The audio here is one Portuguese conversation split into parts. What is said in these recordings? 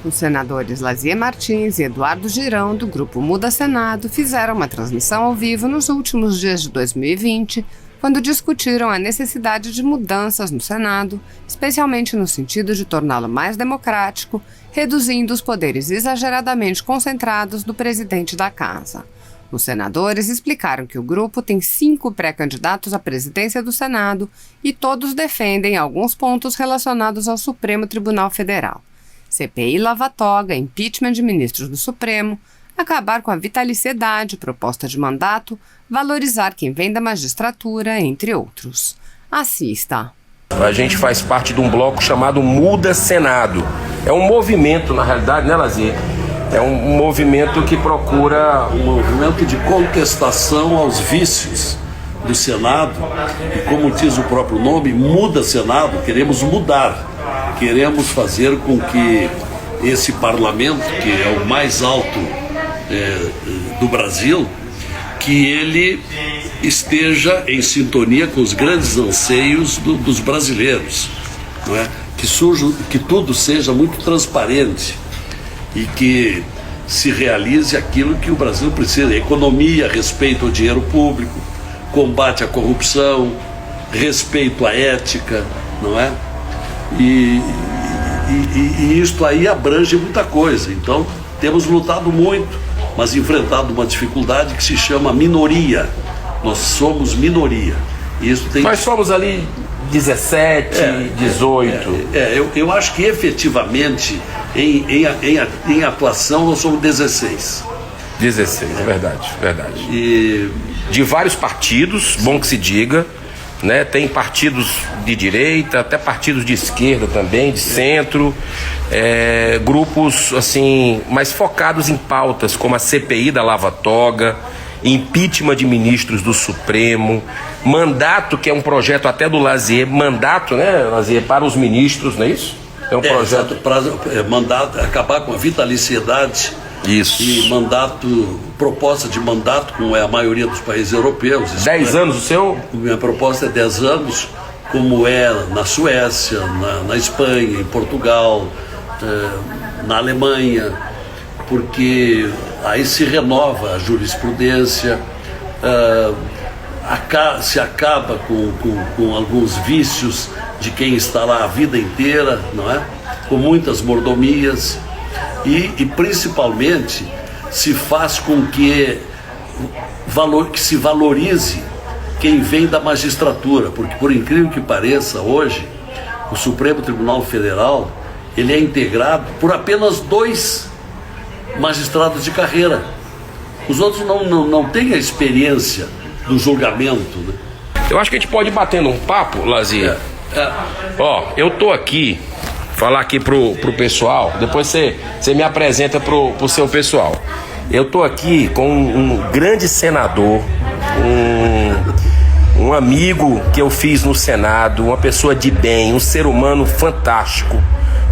Os senadores Lazier Martins e Eduardo Girão, do Grupo Muda Senado, fizeram uma transmissão ao vivo nos últimos dias de 2020, quando discutiram a necessidade de mudanças no Senado, especialmente no sentido de torná-lo mais democrático, reduzindo os poderes exageradamente concentrados do presidente da Casa. Os senadores explicaram que o grupo tem 5 pré-candidatos à presidência do Senado e todos defendem alguns pontos relacionados ao Supremo Tribunal Federal. CPI lava-toga, impeachment de ministros do Supremo, acabar com a vitaliciedade, proposta de mandato, valorizar quem vem da magistratura, entre outros. Assista. A gente faz parte de um bloco chamado Muda Senado. É um movimento, na realidade, né, Lazier? É um movimento que procura... Um movimento de contestação aos vícios do Senado. E como diz o próprio nome, Muda Senado, queremos mudar. Queremos fazer com que esse parlamento, que é o mais alto do Brasil, que ele esteja em sintonia com os grandes anseios dos brasileiros, não é? Que tudo seja muito transparente e que se realize aquilo que o Brasil precisa: economia, respeito ao dinheiro público, combate à corrupção, respeito à ética, não é? E isto aí abrange muita coisa. Então temos lutado muito, mas enfrentado uma dificuldade que se chama minoria. Nós somos minoria. Nós somos ali 17, 18. Eu acho que efetivamente em atuação nós somos 16. 16, é verdade. E de vários partidos, bom que se diga, né? Tem partidos de direita, até partidos de esquerda também, de centro, grupos assim mais focados em pautas como a CPI da lava-toga, impeachment de ministros do Supremo, mandato, que é um projeto até do Lazier, mandato, né, Lazier, para os ministros, não é isso? É um projeto para mandato, acabar com a vitaliciedade. Isso. E proposta de mandato, como é a maioria dos países europeus. 10 anos o seu? Minha proposta é 10 anos, como é na Suécia, na Espanha, em Portugal, na Alemanha, porque aí se renova a jurisprudência, se acaba com alguns vícios de quem está lá a vida inteira, não é? Com muitas mordomias. E principalmente se faz com que se valorize quem vem da magistratura, porque por incrível que pareça, hoje o Supremo Tribunal Federal ele é integrado por apenas 2 magistrados de carreira. Os outros não têm a experiência do julgamento, né? Eu acho que a gente pode ir batendo um papo, Lazier. Ó, eu tô aqui, falar aqui pro pessoal, depois você me apresenta pro seu pessoal. Eu tô aqui com um grande senador, um amigo que eu fiz no Senado, uma pessoa de bem, um ser humano fantástico,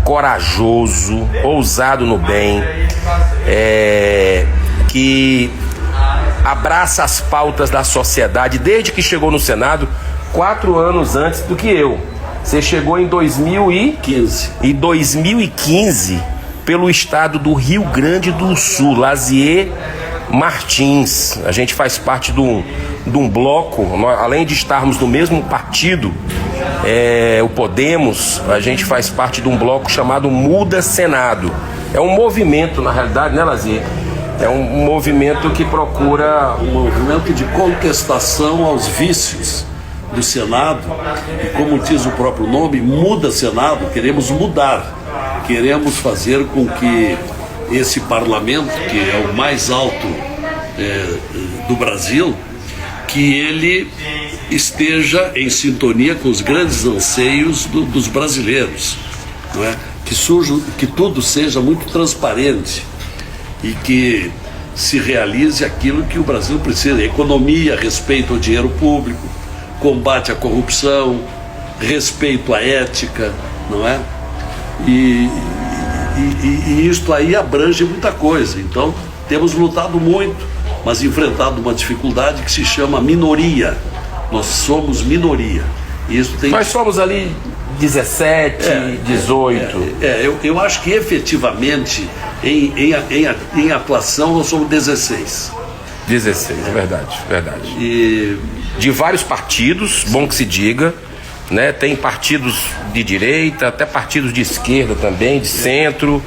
corajoso, ousado no bem, que abraça as pautas da sociedade desde que chegou no Senado, 4 anos antes do que eu. Você chegou em 2015. Em 2015, pelo estado do Rio Grande do Sul, Lazier Martins. A gente faz parte de um bloco, além de estarmos no mesmo partido, o Podemos, a gente faz parte de um bloco chamado Muda Senado. É um movimento, na realidade, né, Lazier? É um movimento que procura... Um movimento de contestação aos vícios do Senado. E como diz o próprio nome, Muda Senado, queremos mudar. Queremos fazer com que esse parlamento, que é o mais alto do Brasil, que ele esteja em sintonia com os grandes anseios dos brasileiros, não é? Que tudo seja muito transparente e que se realize aquilo que o Brasil precisa: economia, respeito ao dinheiro público, combate à corrupção, respeito à ética, não é? E isto aí abrange muita coisa. Então temos lutado muito, mas enfrentado uma dificuldade que se chama minoria. Nós somos minoria. Isso tem... Nós somos ali 17, 18. Eu acho que efetivamente em atuação nós somos 16. 16, é verdade. E De vários partidos, bom que se diga, né? Tem partidos de direita, até partidos de esquerda também, de centro,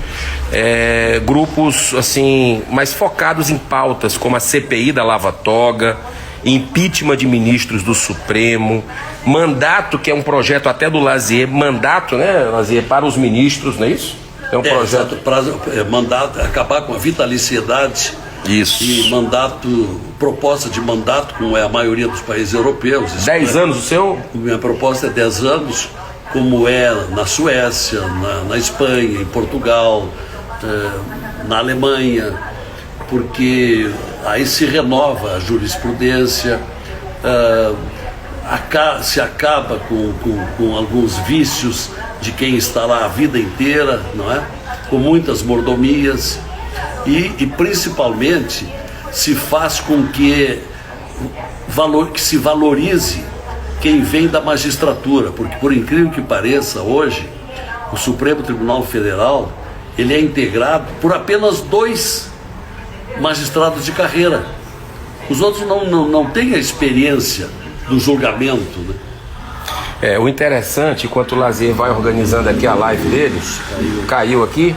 grupos assim mais focados em pautas como a CPI da Lava Toga, impeachment de ministros do Supremo, mandato, que é um projeto até do Lazier, mandato, né, Lazier, para os ministros, não é isso? É um projeto para mandato, acabar com a vitaliciedade. Isso. E proposta de mandato, como é a maioria dos países europeus. 10 anos o seu? Minha proposta é 10 anos, como é na Suécia, na Espanha, em Portugal, na Alemanha, porque aí se renova a jurisprudência, se acaba com alguns vícios de quem está lá a vida inteira, não é? Com muitas mordomias. E principalmente se faz com que se valorize quem vem da magistratura, porque por incrível que pareça, hoje o Supremo Tribunal Federal ele é integrado por apenas 2 magistrados de carreira. Os outros não têm a experiência do julgamento, né? O interessante, enquanto o Lazier vai organizando aqui a live deles, caiu aqui.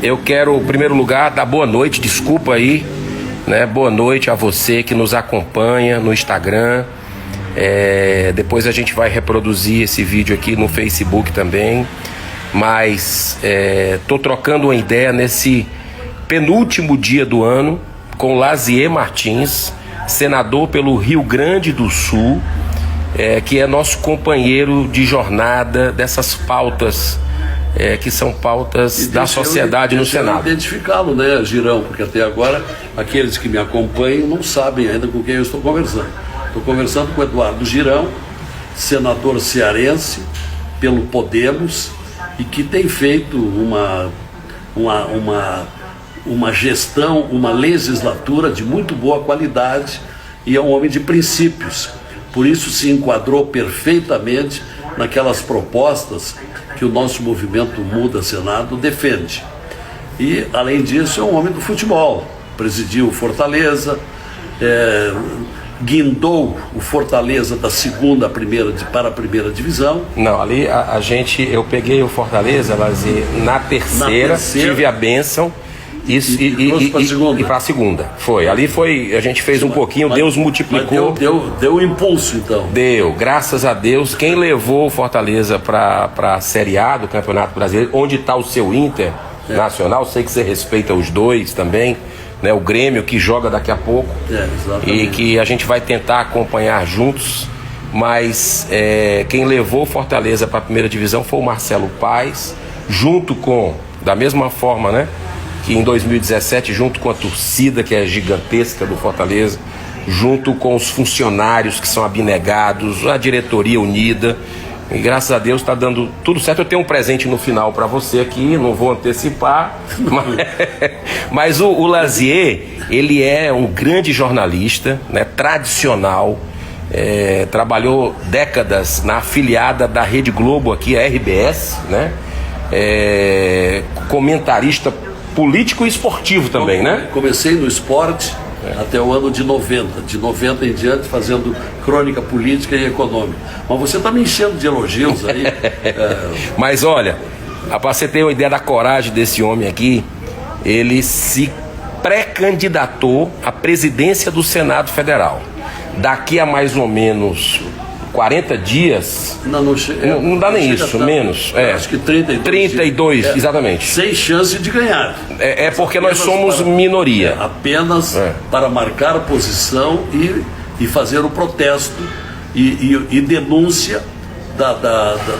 Eu quero, em primeiro lugar, dar boa noite, desculpa aí, né? Boa noite a você que nos acompanha no Instagram. Depois a gente vai reproduzir esse vídeo aqui no Facebook também. Mas tô trocando uma ideia nesse penúltimo dia do ano com Lazier Martins, senador pelo Rio Grande do Sul, que é nosso companheiro de jornada dessas pautas que são pautas da sociedade no Senado. Identificá-lo, né, Girão? Porque até agora aqueles que me acompanham não sabem ainda com quem eu estou conversando. Estou conversando com o Eduardo Girão, senador cearense pelo Podemos, e que tem feito uma gestão, uma legislatura de muito boa qualidade, e é um homem de princípios. Por isso se enquadrou perfeitamente naquelas propostas que o nosso movimento Muda Senado defende. E, além disso, é um homem do futebol. Presidiu o Fortaleza, guindou o Fortaleza da segunda para a primeira divisão. Não, ali eu peguei o Fortaleza, Lazier, na terceira, tive a bênção. E para a segunda. A gente fez um pouquinho, Deus multiplicou. Deu impulso, então. Deu, graças a Deus. Quem levou o Fortaleza para a Série A do Campeonato Brasileiro, onde está o seu Inter Nacional, sei que você respeita os dois também, né? O Grêmio, que joga daqui a pouco, e que a gente vai tentar acompanhar juntos. Mas quem levou o Fortaleza para a primeira divisão foi o Marcelo Paes, junto com, da mesma forma, né, que em 2017, junto com a torcida, que é gigantesca do Fortaleza, junto com os funcionários que são abnegados, a diretoria unida, e graças a Deus está dando tudo certo. Eu tenho um presente no final para você aqui, não vou antecipar, mas o Lazier, ele é um grande jornalista, né, tradicional, trabalhou décadas na afiliada da Rede Globo aqui, a RBS, né, comentarista político e esportivo também, né? Comecei no esporte até o ano de 90. De 90 em diante, fazendo crônica política e econômica. Mas você está me enchendo de elogios aí. Mas olha, para você ter uma ideia da coragem desse homem aqui, ele se pré-candidatou à presidência do Senado Federal. Daqui a mais ou menos 40 dias, não dá nem isso, menos. Acho que 32, exatamente. Sem chance de ganhar. Porque nós somos minoria. Apenas para marcar posição e fazer o protesto e denúncia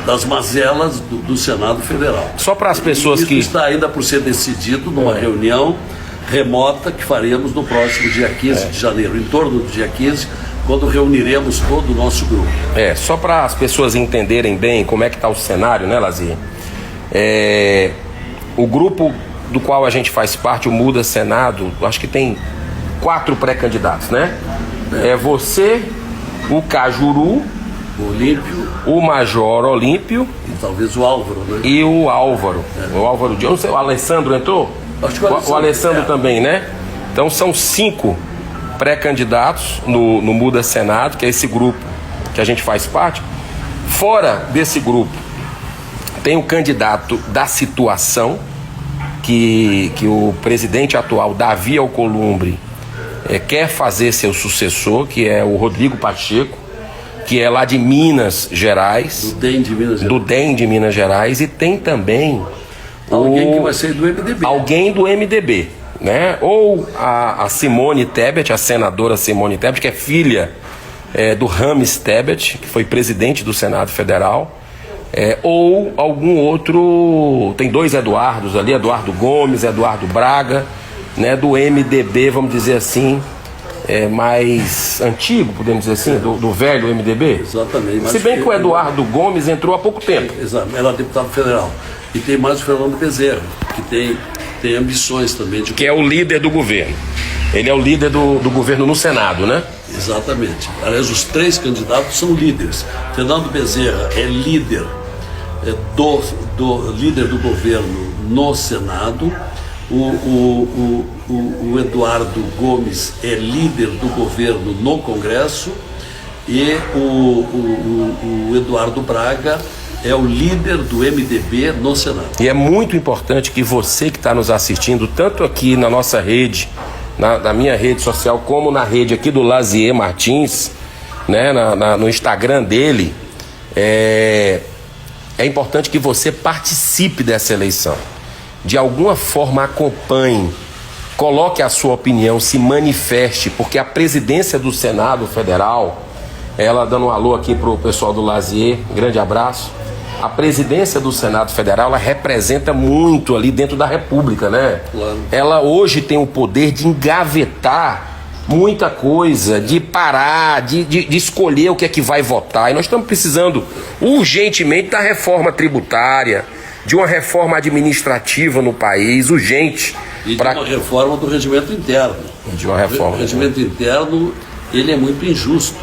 das mazelas do Senado Federal. Só para as pessoas que... Isso está ainda por ser decidido numa reunião remota que faremos no próximo dia 15 de janeiro, em torno do dia 15, quando reuniremos todo o nosso grupo. Só para as pessoas entenderem bem como é que está o cenário, né, Lazier? O grupo do qual a gente faz parte, o Muda Senado, acho que tem 4 pré-candidatos, né? Você, o Cajuru, O Olímpio. O Major Olímpio. E talvez o Álvaro, né? E o Álvaro. O Álvaro de... Eu não sei, o Alessandro entrou? Acho que o Alessandro também, né? Então são 5 pré-candidatos no Muda Senado, que é esse grupo que a gente faz parte. Fora desse grupo, tem o candidato da situação, que o presidente atual, Davi Alcolumbre, quer fazer seu sucessor, que é o Rodrigo Pacheco, que é lá de Minas Gerais. Do DEM de Minas Gerais. E tem também alguém que vai ser do MDB. Alguém do MDB, né? Ou a Simone Tebet, a senadora Simone Tebet, que é filha do Rames Tebet, que foi presidente do Senado Federal. Ou algum outro, tem 2 Eduardos ali, Eduardo Gomes, Eduardo Braga, né, do MDB, vamos dizer assim, mais antigo, podemos dizer assim, do velho MDB. Exatamente. Se bem que o Eduardo Gomes entrou há pouco tempo. Exato, era deputado federal. E tem mais o Fernando Bezerra, que tem ambições também. Que é o líder do governo. Ele é o líder do governo no Senado, né? Exatamente. Aliás, os 3 candidatos são líderes. Fernando Bezerra é líder líder do governo no Senado. O Eduardo Gomes é líder do governo no Congresso. E o Eduardo Braga é o líder do MDB no Senado. E é muito importante que você que está nos assistindo, tanto aqui na nossa rede, na minha rede social, como na rede aqui do Lazier Martins, né, no Instagram dele, é importante que você participe dessa eleição. De alguma forma acompanhe, coloque a sua opinião, se manifeste, porque a presidência do Senado Federal, ela dando um alô aqui pro pessoal do Lazier, grande abraço. A presidência do Senado Federal, ela representa muito ali dentro da República, né? Claro. Ela hoje tem o poder de engavetar muita coisa, de parar, de escolher o que é que vai votar. E nós estamos precisando urgentemente da reforma tributária, de uma reforma administrativa no país, urgente. E de uma reforma do regimento interno. De uma reforma. O regimento interno, ele é muito injusto,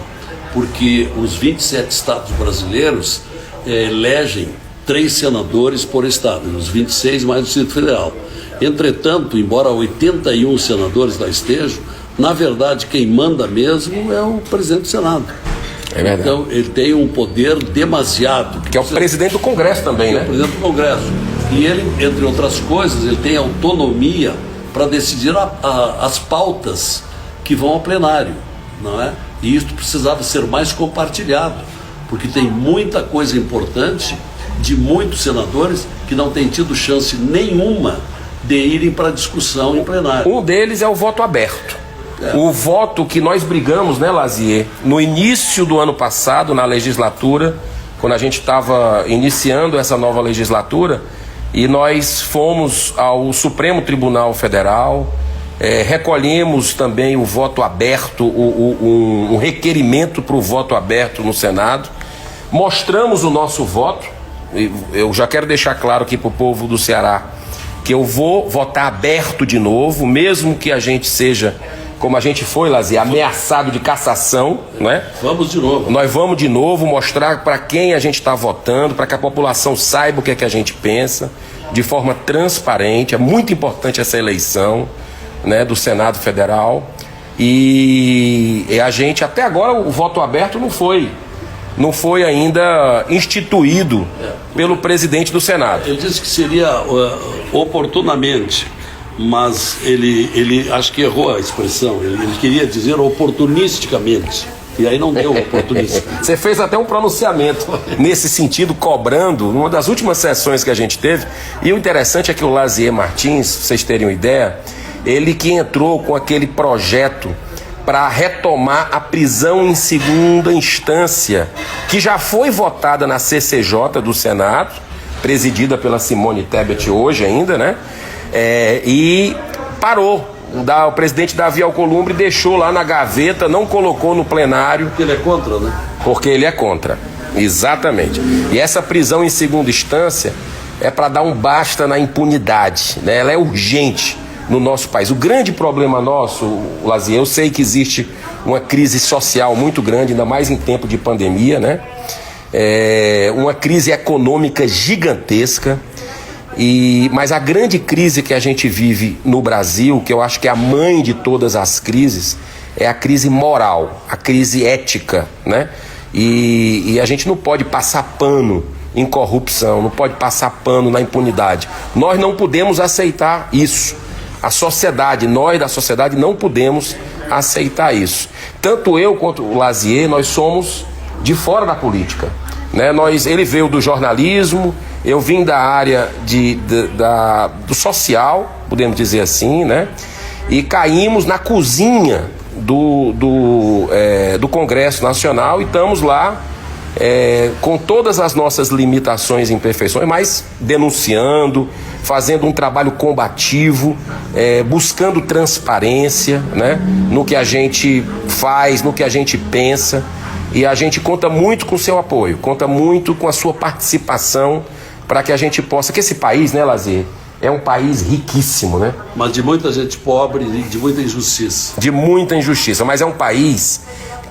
porque os 27 estados brasileiros elegem 3 senadores por estado, os 26 mais o Distrito Federal. Entretanto, embora 81 senadores lá estejam, na verdade, quem manda mesmo é o presidente do Senado. É verdade. Então, ele tem um poder demasiado. Que é o presidente do Congresso também, né? É o presidente do Congresso. E ele, entre outras coisas, ele tem autonomia para decidir as pautas que vão ao plenário, não é? E isso precisava ser mais compartilhado, porque tem muita coisa importante de muitos senadores que não têm tido chance nenhuma de irem para discussão em plenário. Um deles é o voto aberto. O voto que nós brigamos, né, Lazier, no início do ano passado, na legislatura, quando a gente estava iniciando essa nova legislatura, e nós fomos ao Supremo Tribunal Federal, recolhemos também o voto aberto, um requerimento para o voto aberto no Senado, mostramos o nosso voto. Eu já quero deixar claro aqui para o povo do Ceará que eu vou votar aberto de novo, mesmo que a gente seja, como a gente foi, Lazier, ameaçado de cassação, não é? Vamos de novo. Nós vamos de novo mostrar para quem a gente está votando, para que a população saiba o que é que a gente pensa, de forma transparente. É muito importante essa eleição, né, do Senado Federal. E a gente, até agora, o voto aberto não foi ainda instituído pelo presidente do Senado. Ele disse que seria oportunamente, mas ele acho que errou a expressão. Ele queria dizer oportunisticamente. E aí não deu oportunisticamente. Você fez até um pronunciamento nesse sentido, cobrando, numa das últimas sessões que a gente teve. E o interessante é que o Lazier Martins, pra vocês terem uma ideia, ele que entrou com aquele projeto para retomar a prisão em segunda instância, que já foi votada na CCJ do Senado, presidida pela Simone Tebet hoje ainda, né? E parou. O presidente Davi Alcolumbre deixou lá na gaveta, não colocou no plenário. Porque ele é contra, né? Porque ele é contra, exatamente. E essa prisão em segunda instância é para dar um basta na impunidade, né? Ela é urgente no nosso país. O grande problema nosso, Lazier, eu sei que existe uma crise social muito grande, ainda mais em tempo de pandemia, né? uma crise econômica gigantesca. Mas a grande crise que a gente vive no Brasil, que eu acho que é a mãe de todas as crises, é a crise moral, a crise ética, né? E a gente não pode passar pano em corrupção, não pode passar pano na impunidade. Nós não podemos aceitar isso. Nós da sociedade não podemos aceitar isso. Tanto eu quanto o Lazier, nós somos de fora da política, né? Ele veio do jornalismo, eu vim da área do social, podemos dizer assim, né? E caímos na cozinha do Congresso Nacional e estamos lá com todas as nossas limitações e imperfeições, mas denunciando, fazendo um trabalho combativo, buscando transparência, né? No que a gente faz, no que a gente pensa. E a gente conta muito com o seu apoio, conta muito com a sua participação para que a gente possa... Que esse país, né, Lazier, é um país riquíssimo, né? Mas de muita gente pobre e de muita injustiça. De muita injustiça, mas é um país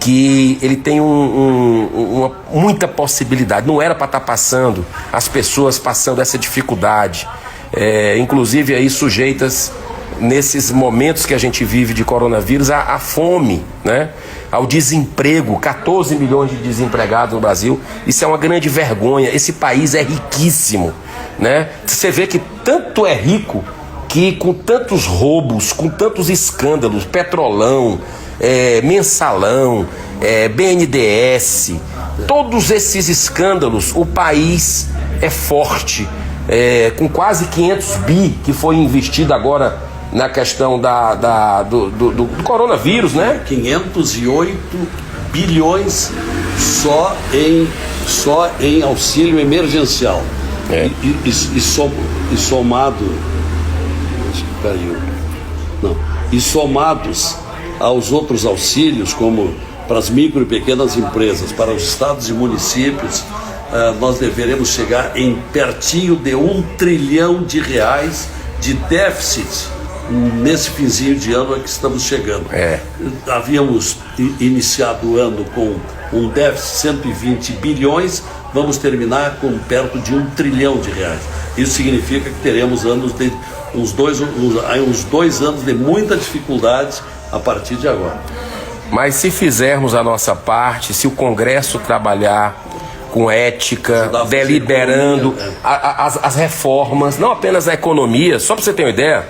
que ele tem muita possibilidade. Não era para estar passando, as pessoas passando essa dificuldade, inclusive aí sujeitas, nesses momentos que a gente vive de coronavírus, à fome, né? Ao desemprego, 14 milhões de desempregados no Brasil. Isso é uma grande vergonha. Esse país é riquíssimo, né? Você vê que tanto é rico que, com tantos roubos, com tantos escândalos, Petrolão, Mensalão, BNDES, todos esses escândalos, o país é forte, com quase 500 bi que foi investido agora na questão do coronavírus, né? 508 bilhões só em auxílio emergencial. E somado... Acho que caiu. Não. E somados aos outros auxílios, como para as micro e pequenas empresas, para os estados e municípios, nós deveremos chegar em pertinho de R$1 trilhão de déficit nesse finzinho de ano é que estamos chegando. Havíamos iniciado o ano com um déficit de 120 bilhões, vamos terminar com perto de R$1 trilhão. Isso significa que teremos uns dois anos de muita dificuldade a partir de agora. Mas se fizermos a nossa parte, se o Congresso trabalhar com ética, deliberando as reformas, não apenas a economia, só para você ter uma ideia,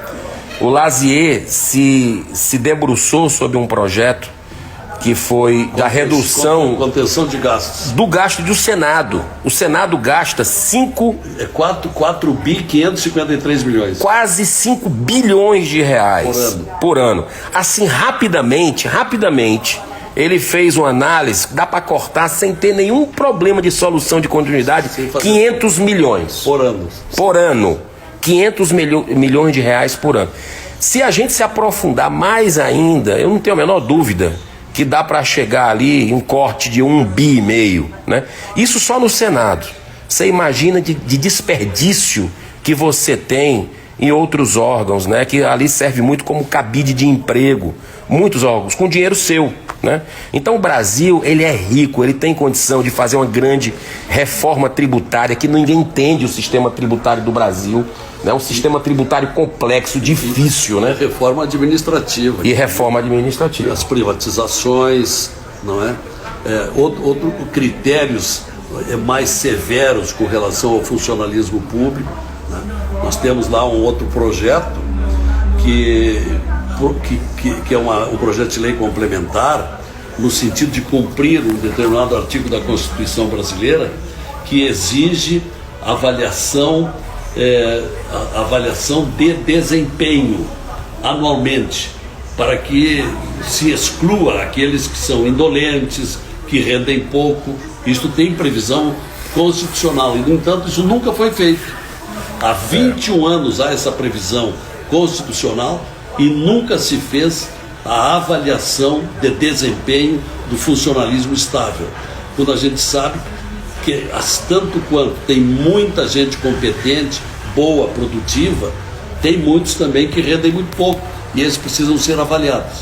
o Lazier se debruçou sobre um projeto que foi da redução... Contenção de gastos. Do gasto do Senado. O Senado gasta 4 bi 553 milhões. Quase 5 bilhões de reais por ano. Assim, rapidamente, ele fez uma análise, dá para cortar sem ter nenhum problema de solução de continuidade, 500 milhões. Por ano. 500 milhões de reais por ano. Se a gente se aprofundar mais ainda, eu não tenho a menor dúvida que dá para chegar ali em um corte de 1,5 bi, né? Isso só no Senado. Você imagina de desperdício que você tem em outros órgãos, né? Que ali serve muito como cabide de emprego. Muitos órgãos, com dinheiro seu, né? Então o Brasil, ele é rico, ele tem condição de fazer uma grande reforma tributária, que ninguém entende o sistema tributário do Brasil, né? Um sistema tributário complexo, difícil, né? Reforma administrativa. E reforma administrativa. As privatizações, não é? Outros critérios mais severos com relação ao funcionalismo público, né? Nós temos lá um outro projeto que é um projeto de lei complementar, no sentido de cumprir um determinado artigo da Constituição brasileira, que exige avaliação de desempenho anualmente, para que se exclua aqueles que são indolentes, que rendem pouco. Isto tem previsão constitucional e, no entanto, isso nunca foi feito. Há 21 anos há essa previsão constitucional e nunca se fez a avaliação de desempenho do funcionalismo estável, quando a gente sabe que, tanto quanto tem muita gente competente, boa, produtiva, tem muitos também que rendem muito pouco, e esses precisam ser avaliados.